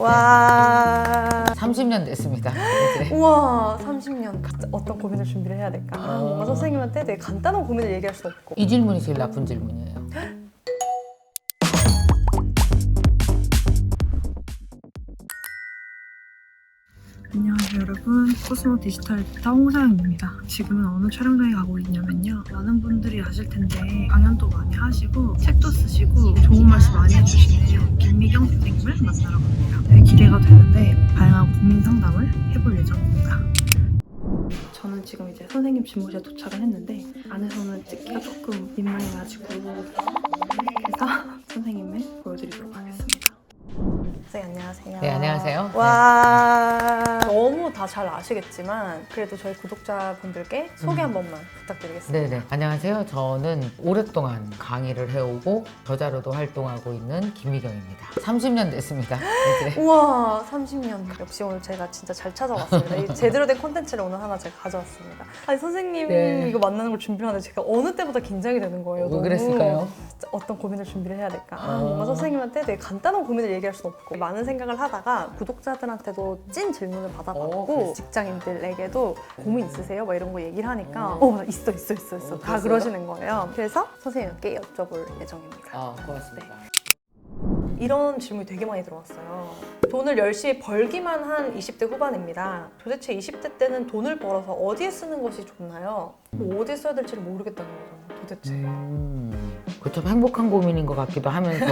와. 30년 됐습니다. 이제. 우와, 30년. 어떤 고민을 준비를 해야 될까? 뭔가 선생님한테 되게 간단한 고민을 얘기할 수 없고. 이 질문이 제일 나쁜 질문이에요. 안녕하세요 여러분, 코스모 디지털 기타 홍사연입니다. 지금은 어느 촬영장에 가고 있냐면요, 많은 분들이 아실 텐데 강연도 많이 하시고 책도 쓰시고 좋은 말씀 많이 해주시는 김미경 선생님을 만나러 갑니다. 되게 기대가 되는데 다양한 고민 상담을 해볼 예정입니다. 저는 지금 이제 선생님 집무실에 도착을 했는데 안에서는 찍기가 조금 민망해가지고 그래서 선생님을 보여드리도록 하겠습니다. 선생님 안녕하세요. 네, 안녕하세요. 와. 너무 다 잘 아시겠지만 그래도 저희 구독자분들께 소개 한 번만 부탁드리겠습니다. 네네. 안녕하세요. 저는 오랫동안 강의를 해오고 저자로도 활동하고 있는 김미경입니다. 30년 됐습니다. 이제. 우와, 30년. 역시 오늘 제가 진짜 잘 찾아왔습니다. 이 제대로 된 콘텐츠를 오늘 하나 제가 가져왔습니다. 아니 선생님 네. 이거 만나는 걸 준비하는데 제가 어느 때보다 긴장이 되는 거예요. 왜 너무. 그랬을까요? 어떤 고민을 준비를 해야 될까? 뭔가 선생님한테 되게 간단한 고민을 얘기할 수 없고 많은 생각을 하다가 구독자들한테도 찐 질문을 받아봤고 직장인들에게도 고민 있으세요? 막 이런 거 얘기를 하니까 있어 다 그랬어요? 그러시는 거예요. 그래서 선생님께 여쭤볼 예정입니다. 고맙습니다. 이런 질문이 되게 많이 들어왔어요. 돈을 열심히 벌기만 한 20대 후반입니다. 도대체 20대 때는 돈을 벌어서 어디에 쓰는 것이 좋나요? 뭐 어디에 써야 될지를 모르겠다는 거죠, 도대체. 그 좀 행복한 고민인 것 같기도 하면서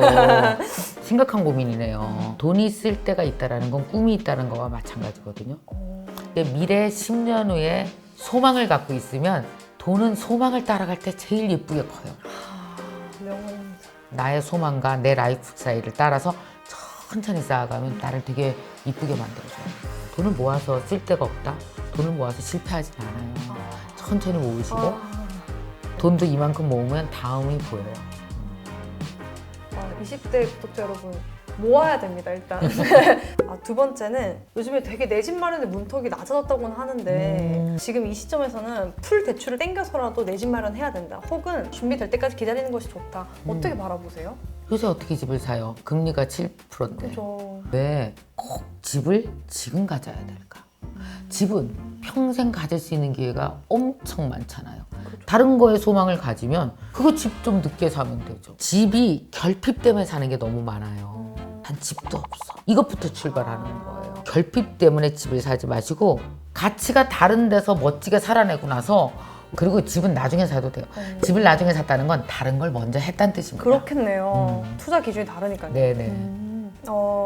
심각한 고민이네요. 돈이 있을 때가 있다는 건 꿈이 있다는 거와 마찬가지거든요. 근데 미래 10년 후에 소망을 갖고 있으면 돈은 소망을 따라갈 때 제일 예쁘게 커요. 명언. 나의 소망과 내 라이프 스타일을 따라서 천천히 쌓아가면 나를 되게 이쁘게 만들어줘요. 돈을 모아서 쓸 데가 없다? 돈을 모아서 실패하진 않아요. 천천히 모으시고 돈도 이만큼 모으면 다음이 보여요. 20대 구독자 여러분 모아야 됩니다, 일단. 두 번째는 요즘에 되게 내 집 마련의 문턱이 낮아졌다고는 하는데 지금 이 시점에서는 풀 대출을 땡겨서라도 내 집 마련해야 된다. 혹은 준비될 때까지 기다리는 것이 좋다. 어떻게 바라보세요? 요새 어떻게 집을 사요? 금리가 7%인데 그죠. 왜 꼭 집을 지금 가져야 될까? 집은 평생 가질 수 있는 기회가 엄청 많잖아요. 다른 거에 소망을 가지면 그거 집 좀 늦게 사면 되죠. 집이 결핍 때문에 사는 게 너무 많아요. 난 집도 없어. 이것부터 출발하는 거예요. 결핍 때문에 집을 사지 마시고 가치가 다른 데서 멋지게 살아내고 나서, 그리고 집은 나중에 사도 돼요. 집을 나중에 샀다는 건 다른 걸 먼저 했다는 뜻입니다. 그렇겠네요. 투자 기준이 다르니까요. 네네.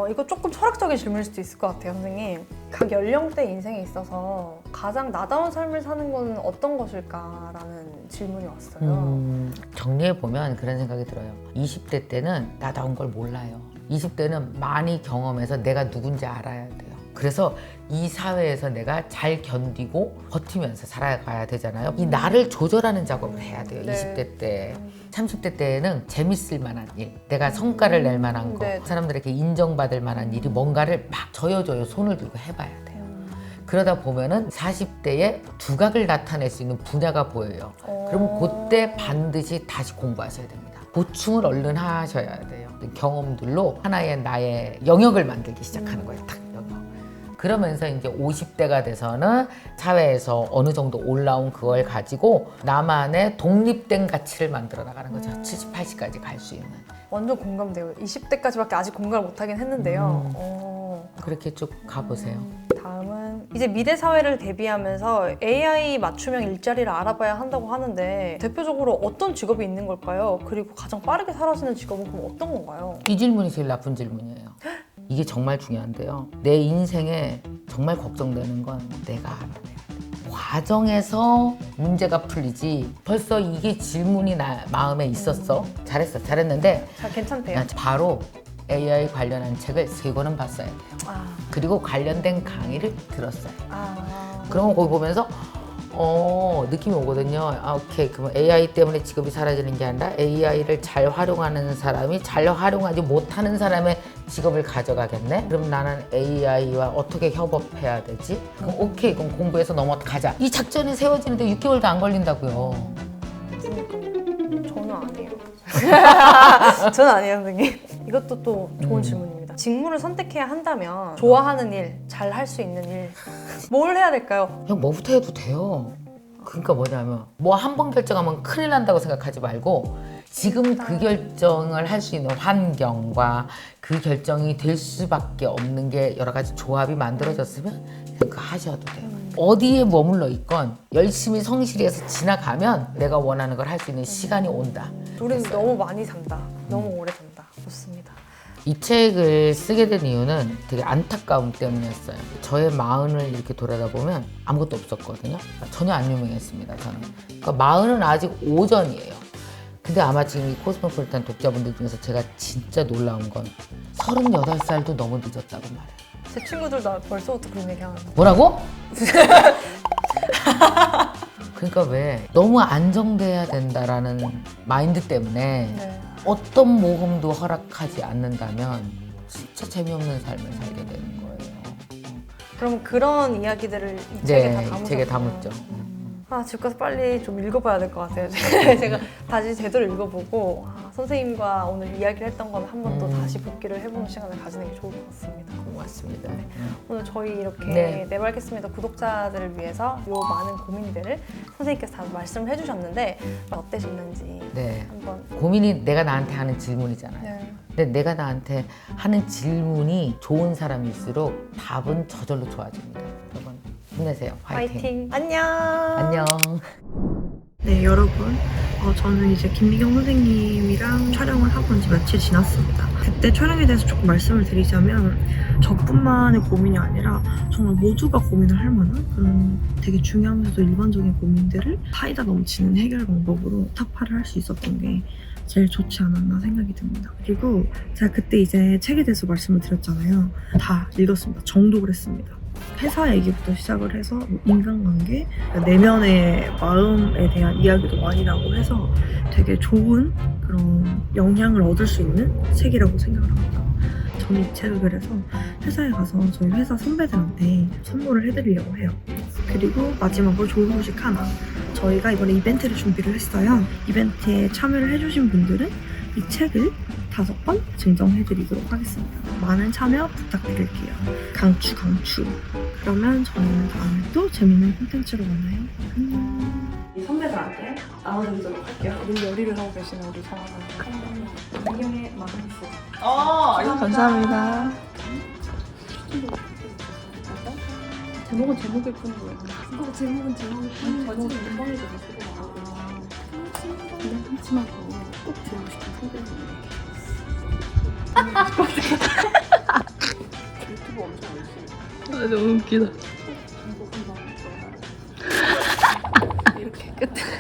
이거 조금 철학적인 질문일 수도 있을 것 같아요, 선생님. 각 연령대 인생에 있어서 가장 나다운 삶을 사는 건 어떤 것일까라는 질문이 왔어요. 정리해보면 그런 생각이 들어요. 20대 때는 나다운 걸 몰라요. 20대는 많이 경험해서 내가 누군지 알아야 돼요. 그래서 이 사회에서 내가 잘 견디고 버티면서 살아가야 되잖아요. 이 나를 조절하는 작업을 해야 돼요. 네. 20대 때. 30대 때는 재밌을 만한 일, 내가 성과를 낼 만한 거, 네. 사람들에게 인정받을 만한 일이 뭔가를 막 저여저여 손을 들고 해봐야 돼요. 그러다 보면은 40대에 두각을 나타낼 수 있는 분야가 보여요. 그럼 그때 반드시 다시 공부하셔야 됩니다. 보충을 얼른 하셔야 돼요. 경험들로 하나의 나의 영역을 만들기 시작하는 거예요. 딱 영역. 그러면서 이제 50대가 돼서는 사회에서 어느 정도 올라온 그걸 가지고 나만의 독립된 가치를 만들어 나가는 거죠. 70, 80까지 갈 수 있는. 완전 공감돼요. 20대까지밖에 아직 공감을 못하긴 했는데요. 그렇게 쭉 가보세요. 다음은 이제 미래 사회를 대비하면서 AI 맞춤형 일자리를 알아봐야 한다고 하는데 대표적으로 어떤 직업이 있는 걸까요? 그리고 가장 빠르게 사라지는 직업은 그럼 어떤 건가요? 이 질문이 제일 나쁜 질문이에요. 이게 정말 중요한데요. 내 인생에 정말 걱정되는 건 내가 알아내야 돼. 과정에서 문제가 풀리지 벌써 이게 질문이 나 마음에 있었어. 잘했는데 잘 괜찮대요. 난 바로 AI 관련한 책을 3권은 봤어야 돼요. 그리고 관련된 강의를 들었어요. 그러면 거기 보면서 느낌이 오거든요. 오케이. 그럼 AI 때문에 직업이 사라지는 게 아니라 AI를 잘 활용하는 사람이 잘 활용하지 못하는 사람의 직업을 가져가겠네? 그럼 나는 AI와 어떻게 협업해야 되지? 그럼 오케이. 그럼 공부해서 넘어가자. 이 작전이 세워지는데 6개월도 안 걸린다고요. 저는 아니에요. 저는 아니에요, 선생님. 이것도 또 좋은 질문입니다. 직무를 선택해야 한다면 좋아하는 일, 잘 할 수 있는 일, 뭘 해야 될까요? 그냥 뭐부터 해도 돼요. 그러니까 뭐냐면 뭐 한 번 결정하면 큰일 난다고 생각하지 말고 지금 그 결정을 할 수 있는 환경과 그 결정이 될 수밖에 없는 게 여러 가지 조합이 만들어졌으면 그거 하셔도 돼요. 어디에 머물러 있건 열심히 성실히 해서 지나가면 내가 원하는 걸 할 수 있는 시간이 온다. 우리는 됐어요. 너무 많이 산다. 너무 오래 산다. 좋습니다. 이 책을 쓰게 된 이유는 되게 안타까움 때문이었어요. 저의 마흔을 이렇게 돌아다보면 아무것도 없었거든요. 전혀 안 유명했습니다, 저는. 그러니까 마흔은 아직 오전이에요. 근데 아마 지금 이 코스모폴리탄 독자분들 중에서 제가 진짜 놀라운 건 38살도 너무 늦었다고 말해요. 제 친구들도 벌써부터 그런 얘기 하는데. 뭐라고? 그러니까 왜 너무 안정돼야 된다라는 마인드 때문에 네. 어떤 모험도 허락하지 않는다면 진짜 재미없는 삶을 살게 되는 거예요. 그럼 그런 이야기들을 이 네, 책에 다 담으셨구나. 책에 담았죠. 아, 집 가서 빨리 좀 읽어봐야 될 것 같아요. 제가 다시 제대로 읽어보고 선생님과 오늘 이야기를 했던 건 한 번 더 다시 복기를 해보는 시간을 가지는 게 좋을 것 같습니다. 고맙습니다. 오늘 저희 이렇게 네. 네 맑겠습니다 구독자들을 위해서 요 많은 고민들을 선생님께서 다 말씀을 해주셨는데 어떠셨는지 네. 한번. 고민이 내가 나한테 하는 질문이잖아요. 네. 근데 내가 나한테 하는 질문이 좋은 사람일수록 답은 저절로 좋아집니다. 여러분 힘내세요. 화이팅. 파이팅. 안녕. 안녕. 네, 여러분. 저는 이제 김미경 선생님이랑 촬영을 하고 이제 며칠 지났습니다. 그때 촬영에 대해서 조금 말씀을 드리자면 저뿐만의 고민이 아니라 정말 모두가 고민을 할 만한 그런 되게 중요하면서도 일반적인 고민들을 사이다 넘치는 해결 방법으로 타파를 할 수 있었던 게 제일 좋지 않았나 생각이 듭니다. 그리고 제가 그때 이제 책에 대해서 말씀을 드렸잖아요. 다 읽었습니다. 정독을 했습니다. 회사 얘기부터 시작을 해서 인간관계, 내면의 마음에 대한 이야기도 많이 나오고 해서 되게 좋은 그런 영향을 얻을 수 있는 책이라고 생각을 합니다. 저는 이 책을 그래서 회사에 가서 저희 회사 선배들한테 선물을 해드리려고 해요. 그리고 마지막으로 좋은 소식 하나. 저희가 이번에 이벤트를 준비를 했어요. 이벤트에 참여를 해주신 분들은 이 책을 5권 증정해드리도록 하겠습니다. 많은 참여 부탁드릴게요. 강추. 그러면 저희는 다음에 또 재밌는 콘텐츠로 만나요. 안녕. 이 선배들한테 나눠드리도록 할게요. 우리 요리를 하고 계시는 우리 정하는 미경의 마음스. 감사합니다. 제목은 제목일 뿐이고요. 제목은 제목일 뿐이고 제목은 뻥이 되고 쓰고 나오고 그냥 한치만 꼭 들고 싶은 선배님인데 유튜브 엄청 열심히 너무 웃기다. 이렇게 끝